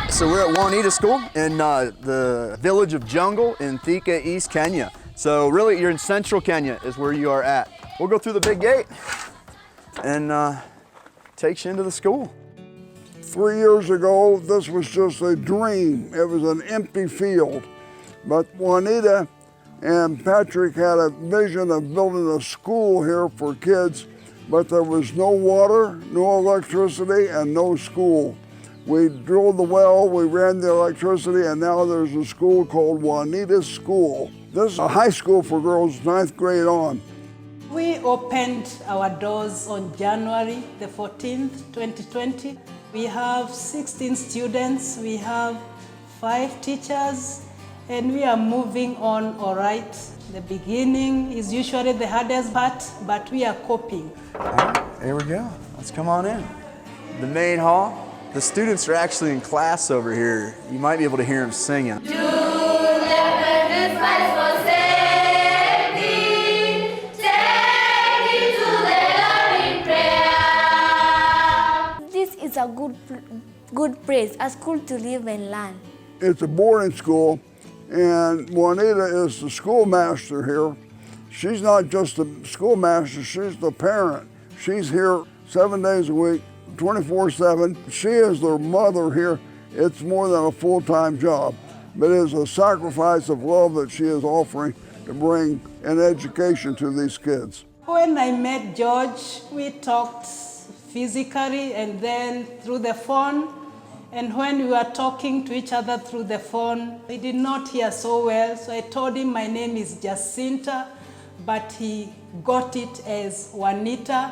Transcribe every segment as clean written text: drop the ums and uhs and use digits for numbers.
So we're at Juanita School in the village of Jungle in Thika, East Kenya. So really, you're in central Kenya is where you are at. We'll go through the big gate and takes you into the school. 3 years ago, this was just a dream. It was an empty field. But Juanita and Patrick had a vision of building a school here for kids, but there was no water, no electricity, and no school. We drilled the well, we ran the electricity, and now there's a school called Juanita School. This is a high school for girls 9th grade on. We opened our doors on January the 14th, 2020. We have 16 students, we have 5 teachers, and we are moving on all right. The beginning is usually the hardest part, but we are coping. All right, here we go. Let's come on in. The main hall. The students are actually in class over here. You might be able to hear them singing. This is a good place, a school to live and learn. It's a boarding school, and Juanita is the schoolmaster here. She's not just the schoolmaster, she's the parent. She's here 7 days a week, 24/7. She is their mother here. It's more than a full-time job, but it is a sacrifice of love that she is offering to bring an education to these kids. When I met George, we talked physically and then through the phone. And when we were talking to each other through the phone, he did not hear so well, so I told him my name is Jacinta, but he got it as Juanita.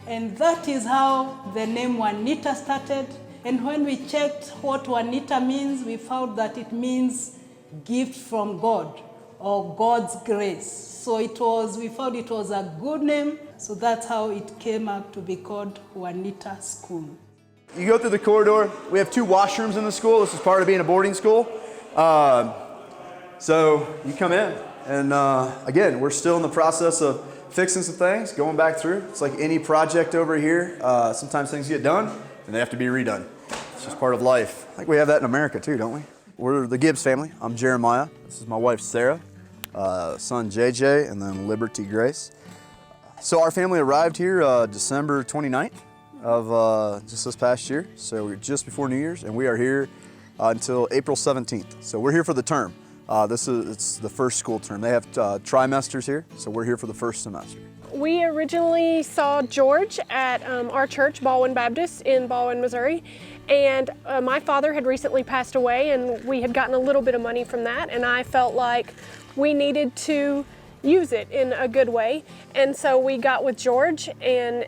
And that is how the name Juanita started. And when we checked what Juanita means, we found that it means gift from God or God's grace. So we found it was a good name. So that's how it came up to be called Juanita School. You go through the corridor. We have 2 washrooms in the school. This is part of being a boarding school. So you come in, and again, we're still in the process of fixing some things, going back through. It's like any project over here. Sometimes things get done, and they have to be redone. It's just part of life. I think we have that in America too, don't we? We're the Gibbs family. I'm Jeremiah. This is my wife, Sarah, son, JJ, and then Liberty Grace. So our family arrived here December 29th of just this past year. So we're just before New Year's, and we are here until April 17th. So we're here for the term. It's the first school term. They have trimesters here, so we're here for the first semester. We originally saw George at our church, Baldwin Baptist in Baldwin, Missouri, and my father had recently passed away, and we had gotten a little bit of money from that, and I felt like we needed to use it in a good way, and so we got with George, and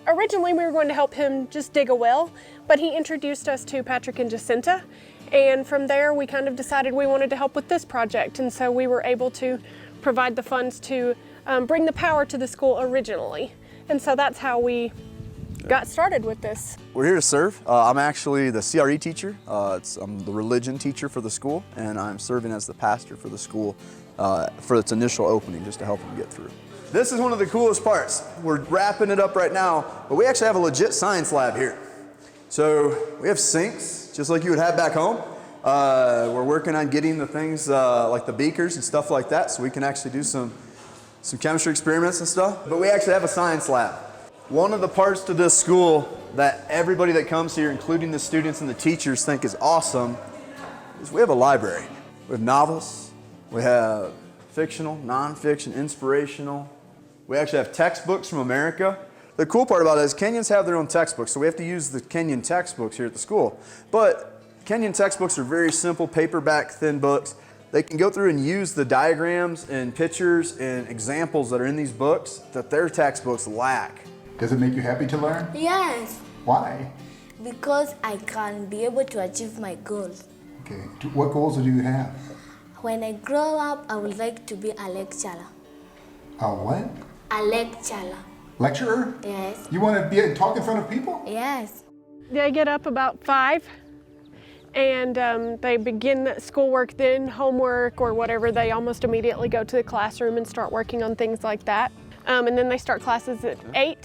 originally we were going to help him just dig a well, but he introduced us to Patrick and Jacinta. And from there, we kind of decided we wanted to help with this project. And so we were able to provide the funds to bring the power to the school originally. And so that's how we got started with this. We're here to serve. I'm actually the CRE teacher. I'm the religion teacher for the school, and I'm serving as the pastor for the school for its initial opening, just to help them get through. This is one of the coolest parts. We're wrapping it up right now, but we actually have a legit science lab here. So we have sinks, just like you would have back home. We're working on getting the things like the beakers and stuff like that, so we can actually do some chemistry experiments and stuff. But we actually have a science lab. One of the parts to this school that everybody that comes here, including the students and the teachers, think is awesome is we have a library. We have novels, we have fictional, nonfiction, inspirational. We actually have textbooks from America. The cool part about it is Kenyans have their own textbooks, so we have to use the Kenyan textbooks here at the school. But Kenyan textbooks are very simple, paperback, thin books. They can go through and use the diagrams and pictures and examples that are in these books that their textbooks lack. Does it make you happy to learn? Yes, Why? because I can be able to achieve my goals. Okay. What goals do you have? When I grow up, I would like to be a lecturer. A what? A lecturer. Lecturer? Yes. You want to talk in front of people? Yes. They get up about 5 and they begin schoolwork, then homework or whatever. They almost immediately go to the classroom and start working on things like that. And then they start classes at 8.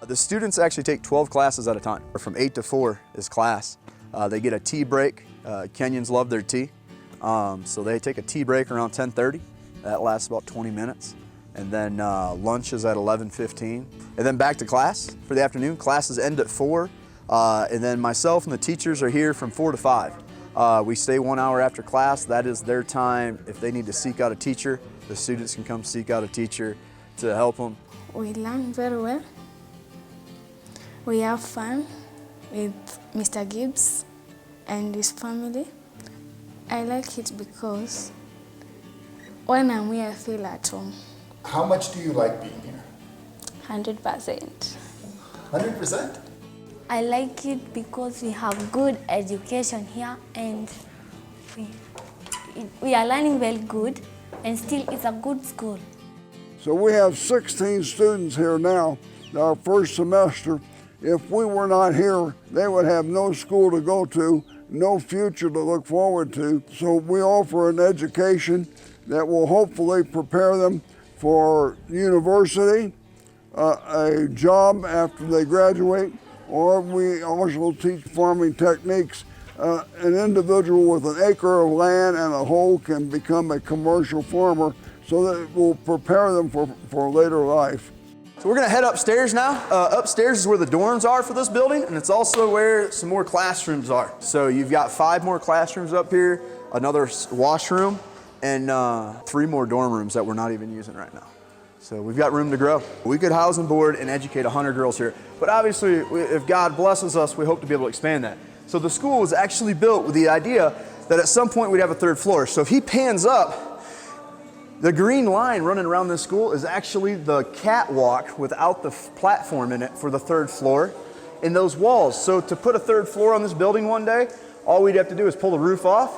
The students actually take 12 classes at a time. From 8 to 4 is class. They get a tea break. Kenyans love their tea. So they take a tea break around 10:30. That lasts about 20 minutes. And then lunch is at 11:15. And then back to class for the afternoon. Classes end at 4. And then myself and the teachers are here from 4 to 5. We stay 1 hour after class. That is their time. If they need to seek out a teacher, the students can come seek out a teacher to help them. We learn very well. We have fun with Mr. Gibbs and his family. I like it because when I'm here, I feel at home. How much do you like being here? 100%. 100%? I like it because we have good education here and we are learning very good and still it's a good school. So we have 16 students here now, our first semester. If we were not here, they would have no school to go to, no future to look forward to. So we offer an education that will hopefully prepare them for university, a job after they graduate, or we also teach farming techniques. An individual with an acre of land and a hoe can become a commercial farmer, so that it will prepare them for later life. So we're gonna head upstairs now. Upstairs is where the dorms are for this building, and it's also where some more classrooms are. So you've got 5 more classrooms up here, another washroom, and 3 more dorm rooms that we're not even using right now. So we've got room to grow. We could house and board and educate 100 girls here, but obviously if God blesses us, we hope to be able to expand that. So the school was actually built with the idea that at some point we'd have a 3rd floor. So if he pans up, the green line running around this school is actually the catwalk without the platform in it for the 3rd floor in those walls. So to put a 3rd floor on this building one day, all we'd have to do is pull the roof off,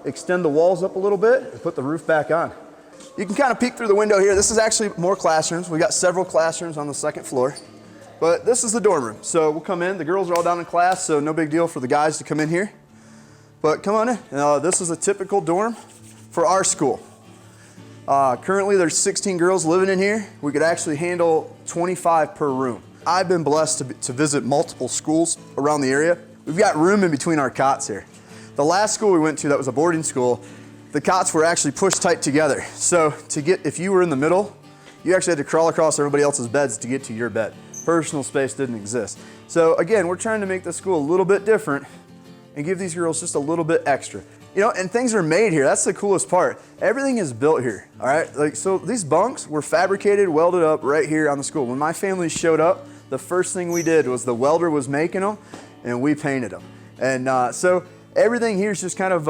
extend the walls up a little bit, and put the roof back on. You can kind of peek through the window here. This is actually more classrooms. We got several classrooms on the 2nd floor, but this is the dorm room. So we'll come in. The girls are all down in class, so no big deal for the guys to come in here. But come on in. This is a typical dorm for our school. Currently there's 16 girls living in here. We could actually handle 25 per room. I've been blessed to visit multiple schools around the area. We've got room in between our cots here. The last school we went to that was a boarding school, the cots were actually pushed tight together. So if you were in the middle, you actually had to crawl across everybody else's beds to get to your bed. Personal space didn't exist. So again, we're trying to make the school a little bit different and give these girls just a little bit extra. You know, and things are made here. That's the coolest part. Everything is built here, all right? So these bunks were fabricated, welded up right here on the school. When my family showed up, the first thing we did was the welder was making them and we painted them. And so everything here is just kind of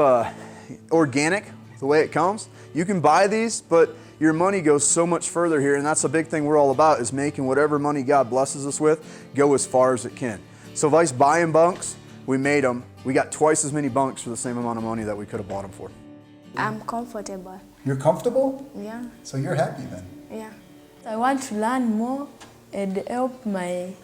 organic, the way it comes. You can buy these, but your money goes so much further here, and that's a big thing we're all about, is making whatever money God blesses us with go as far as it can. So vice buying bunks, we made them. We got twice as many bunks for the same amount of money that we could have bought them for. I'm comfortable. You're comfortable? Yeah. So you're happy then? Yeah. I want to learn more and help my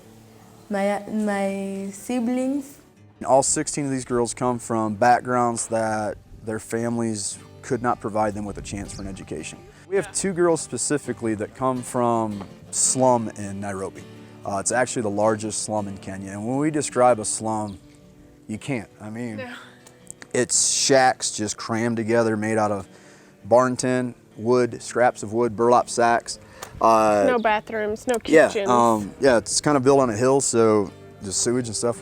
siblings. All 16 of these girls come from backgrounds that their families could not provide them with a chance for an education. We have 2 girls specifically that come from slum in Nairobi. It's actually the largest slum in Kenya. And when we describe a slum, you can't. I mean, it's shacks just crammed together, made out of barn tin, wood, scraps of wood, burlap sacks. No bathrooms, no kitchens. Yeah, it's kind of built on a hill, so the sewage and stuff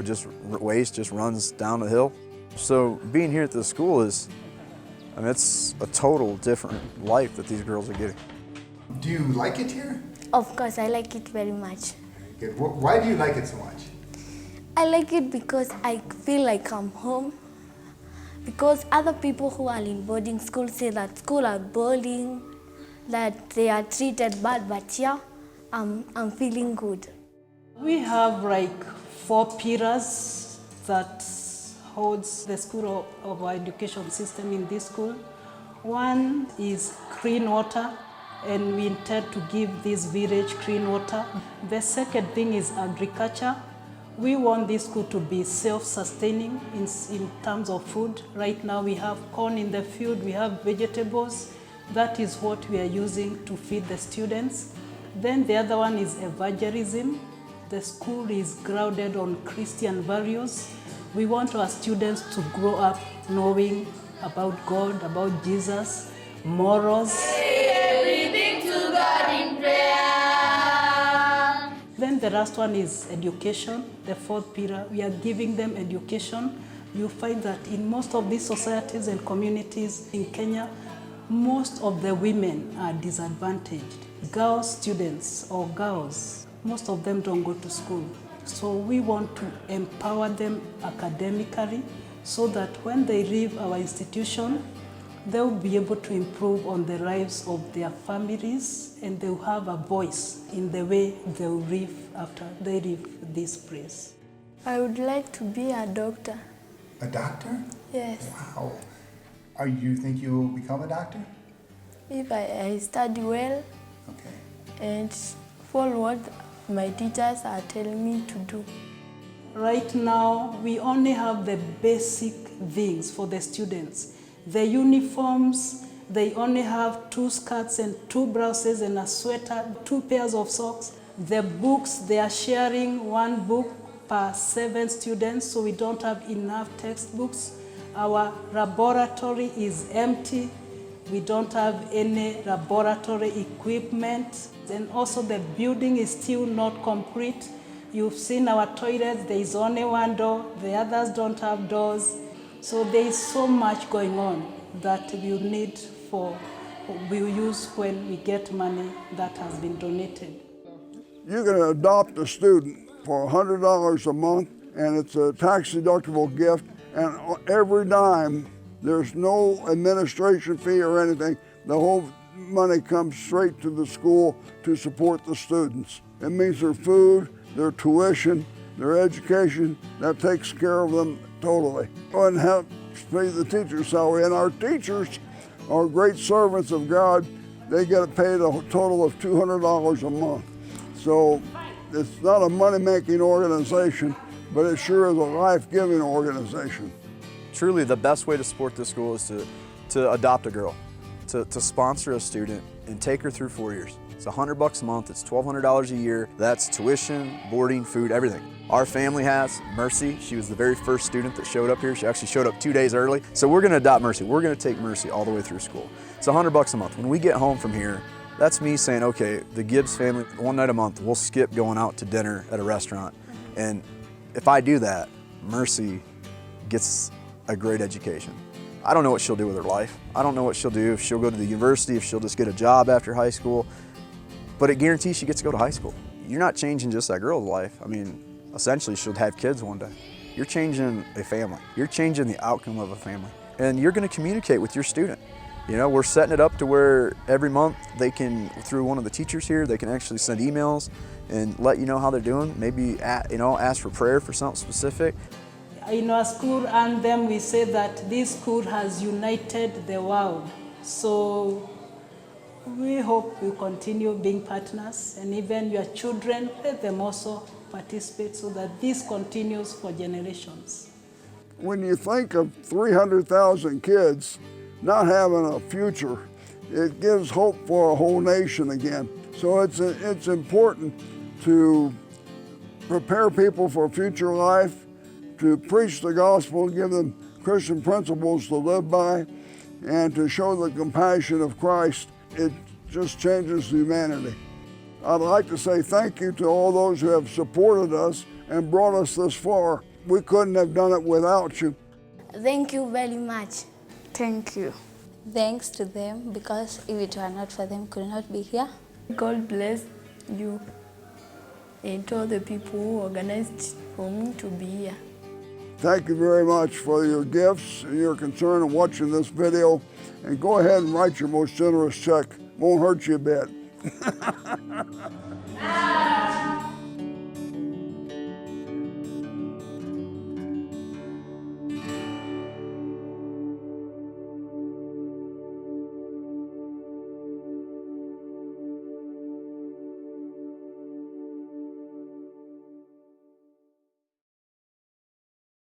waste just runs down the hill. So being here at this school is, I mean, it's a total different life that these girls are getting. Do you like it here? Of course, I like it very much. Good. Why do you like it so much? I like it because I feel like I'm home. Because other people who are in boarding school say that school are boring, that they are treated bad, but here, I'm feeling good. We have like 4 pillars that holds the school of our education system in this school. One is clean water, and we intend to give this village clean water. The second thing is agriculture. We want this school to be self-sustaining in terms of food. Right now we have corn in the field, we have vegetables. That is what we are using to feed the students. Then the other one is evangelism. the school is grounded on Christian values. We want our students to grow up knowing about God, about Jesus, morals. Everything to God in prayer. Then the last one is education, the fourth pillar. We are giving them education. You find that in most of these societies and communities in Kenya, most of the women are disadvantaged. Girl students or girls, most of them don't go to school. So we want to empower them academically so that when they leave our institution, they'll be able to improve on the lives of their families and they'll have a voice in the way they'll live after they leave this place. I would like to be a doctor. A doctor? Yes. Wow. You think you will become a doctor? If I study well Okay. and follow what my teachers are telling me to do. Right now, we only have the basic things for the students. The uniforms, they only have 2 skirts and 2 blouses and a sweater, 2 pairs of socks. The books, they are sharing 1 book per 7 students, so we don't have enough textbooks. Our laboratory is empty. We don't have any laboratory equipment. And also the building is still not complete. You've seen our toilets, there is only 1 door, the others don't have doors. So there is so much going on that we'll use when we get money that has been donated. You can adopt a student for $100 a month, and it's a tax-deductible gift, and every dime, there's no administration fee or anything. The whole money comes straight to the school to support the students. It means their food, their tuition, their education, that takes care of them totally. And helps pay the teacher's salary. And our teachers are great servants of God. They get paid a total of $200 a month. So it's not a money-making organization, but it sure is a life-giving organization. Truly, the best way to support this school is to adopt a girl, to sponsor a student and take her through 4 years. It's $100 a month, it's $1,200 a year. That's tuition, boarding, food, everything. Our family has Mercy. She was the very first student that showed up here. She actually showed up 2 days early. So we're gonna adopt Mercy. We're gonna take Mercy all the way through school. It's $100 a month. When we get home from here, that's me saying, okay, the Gibbs family, 1 night a month, we'll skip going out to dinner at a restaurant. And if I do that, Mercy gets a great education. I don't know what she'll do with her life. I don't know what she'll do, if she'll go to the university, if she'll just get a job after high school, but it guarantees she gets to go to high school. You're not changing just that girl's life. I mean, essentially she'll have kids one day. You're changing a family. You're changing the outcome of a family. And you're gonna communicate with your student. You know, we're setting it up to where every month they can, through one of the teachers here, they can actually send emails and let you know how they're doing. Maybe, ask for prayer for something specific. In our school anthem, we say that this school has united the world. So we hope you continue being partners, and even your children, let them also participate so that this continues for generations. When you think of 300,000 kids not having a future, it gives hope for a whole nation again. So it's important to prepare people for future life, to preach the gospel, give them Christian principles to live by, and to show the compassion of Christ. It just changes humanity. I'd like to say thank you to all those who have supported us and brought us this far. We couldn't have done it without you. Thank you very much. Thank you. Thanks to them, because if it were not for them, we could not be here. God bless you and all the people who organized for me to be here. Thank you very much for your gifts and your concern in watching this video. And go ahead and write your most generous check. Won't hurt you a bit.